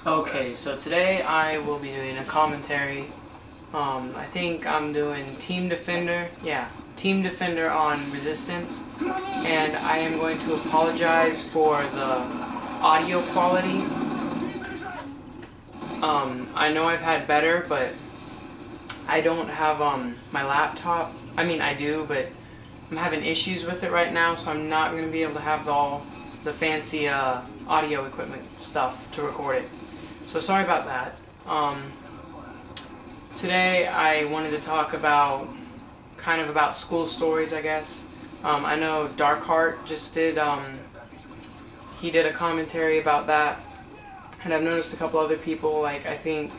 Okay, so today I will be doing a commentary. I think I'm doing Team Defender. Yeah, Team Defender on Resistance. And I am going to apologize for the audio quality. I know I've had better, but I don't have my laptop. I mean, I do, but I'm having issues with it right now, so I'm not going to be able to have all the fancy audio equipment stuff to record it. So sorry about that. Today I wanted to talk about about school stories, I guess. I know Darkheart just did he did a commentary about that, and I've noticed a couple other people, like I think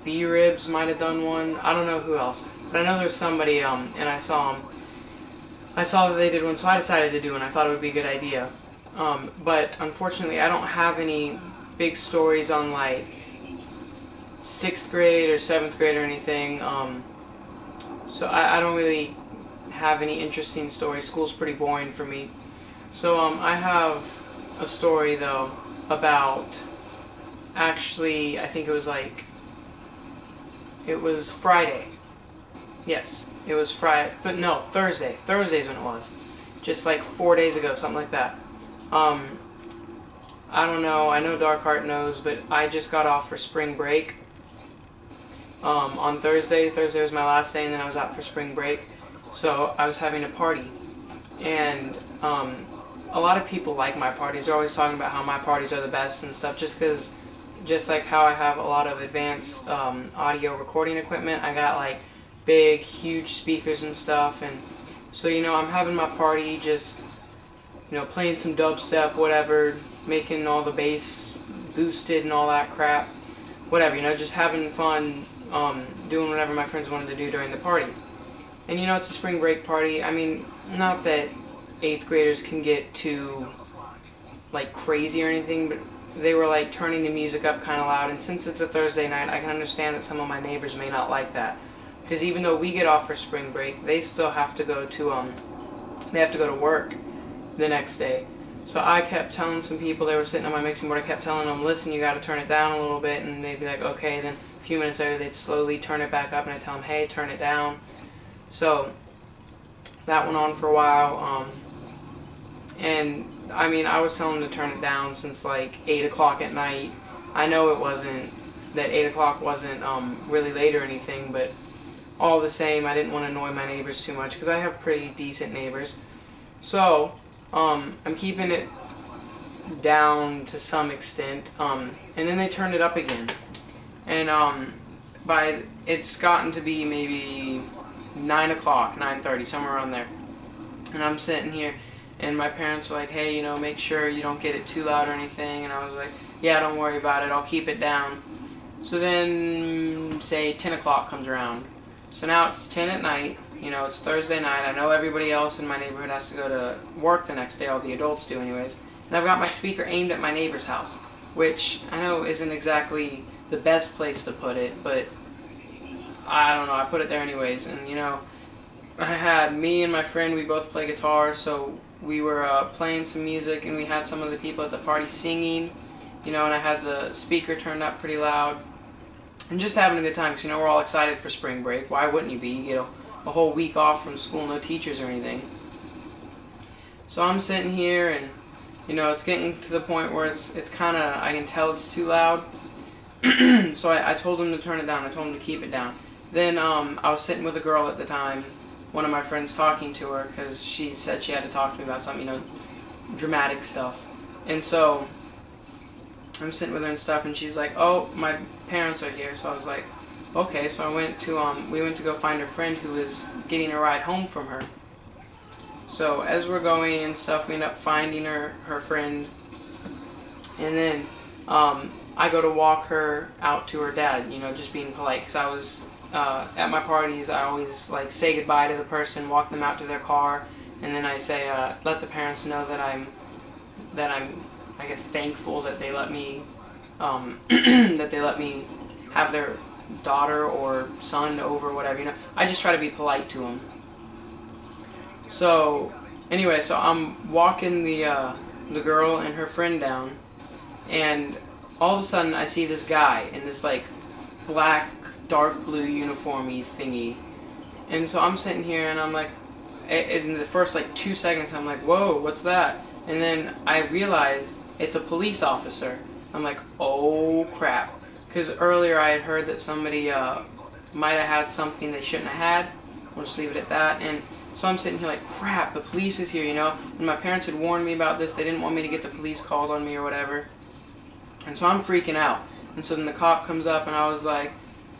B-Ribs might have done one. I don't know who else, but I know there's somebody and I saw that they did one, so I decided to do one. I thought it would be a good idea. But unfortunately I don't have any big stories on like 6th grade or 7th grade or anything, so I don't really have any interesting stories. School's pretty boring for me. So I have a story though about, actually I think it was Friday. Yes, it was Friday. No, Thursday. Thursday's when it was. Just like 4 days ago, something like that. I don't know. I know Darkheart knows, but I just got off for spring break. On Thursday. Thursday was my last day, and then I was out for spring break. So I was having a party, and a lot of people like my parties. They're always talking about how my parties are the best and stuff, just like how I have a lot of advanced audio recording equipment. I got like big, huge speakers and stuff, and so I'm having my party, just playing some dubstep, whatever, making all the bass boosted and all that crap, whatever, just having fun, doing whatever my friends wanted to do during the party. And it's a spring break party. I mean, not that 8th graders can get too like crazy or anything, but they were like turning the music up kind of loud, and since it's a Thursday night, I can understand that some of my neighbors may not like that, because even though we get off for spring break, they still have to go to work the next day. So I kept telling some people, they were sitting on my mixing board, I kept telling them, listen, you got to turn it down a little bit, and they'd be like, okay. Then a few minutes later they'd slowly turn it back up, and I'd tell them, hey, turn it down. So that went on for a while, and I mean, I was telling them to turn it down since like 8 o'clock at night. I know it wasn't, that 8 o'clock wasn't really late or anything, but all the same, I didn't want to annoy my neighbors too much, because I have pretty decent neighbors. So I'm keeping it down to some extent, and then they turned it up again, and it's gotten to be maybe 9 o'clock, 9:30, somewhere around there, and I'm sitting here, and my parents were like, hey, make sure you don't get it too loud or anything, and I was like, yeah, don't worry about it, I'll keep it down. So then, say 10 o'clock comes around, so now it's 10 at night. It's Thursday night. I know everybody else in my neighborhood has to go to work the next day, all the adults do anyways. And I've got my speaker aimed at my neighbor's house, which I know isn't exactly the best place to put it, but I don't know, I put it there anyways. And I had me and my friend, we both play guitar, so we were playing some music, and we had some of the people at the party singing, and I had the speaker turned up pretty loud, and just having a good time, because we're all excited for spring break. Why wouldn't you be? You get a whole week off from school, no teachers or anything. So I'm sitting here, and it's getting to the point where it's kind of, I can tell it's too loud. So I told him to turn it down. I told him to keep it down. Then I was sitting with a girl at the time, one of my friends, talking to her, because she said she had to talk to me about something, dramatic stuff. And so I'm sitting with her and stuff, and she's like, oh, my parents are here. So I was like, okay. So I went to we went to go find her friend who was getting a ride home from her. So as we're going and stuff, we end up finding her friend, and then I go to walk her out to her dad, just being polite, because I was at my parties, I always like say goodbye to the person, walk them out to their car, and then I say, let the parents know that I'm I guess thankful that they let me have their daughter or son over, whatever, I just try to be polite to them. So anyway, so I'm walking the girl and her friend down, and all of a sudden I see this guy in this like black, dark blue uniform-y thingy. And so I'm sitting here and I'm like, in the first like 2 seconds I'm like, whoa, what's that? And then I realize it's a police officer. I'm like, oh crap. Because earlier I had heard that somebody might have had something they shouldn't have had. We'll just leave it at that. And so I'm sitting here like, crap, the police is here, you know? And my parents had warned me about this. They didn't want me to get the police called on me or whatever. And so I'm freaking out. And so then the cop comes up and I was like,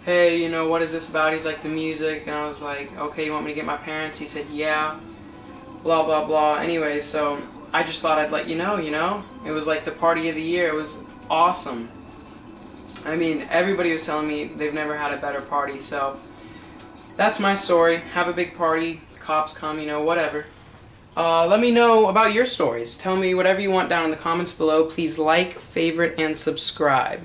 hey, you know, what is this about? He's like, the music. And I was like, okay, you want me to get my parents? He said, yeah, blah, blah, blah. Anyway, so I just thought I'd let you know, It was like the party of the year. It was awesome. I mean, everybody was telling me they've never had a better party, so that's my story. Have a big party, cops come, whatever. Let me know about your stories. Tell me whatever you want down in the comments below. Please like, favorite, and subscribe.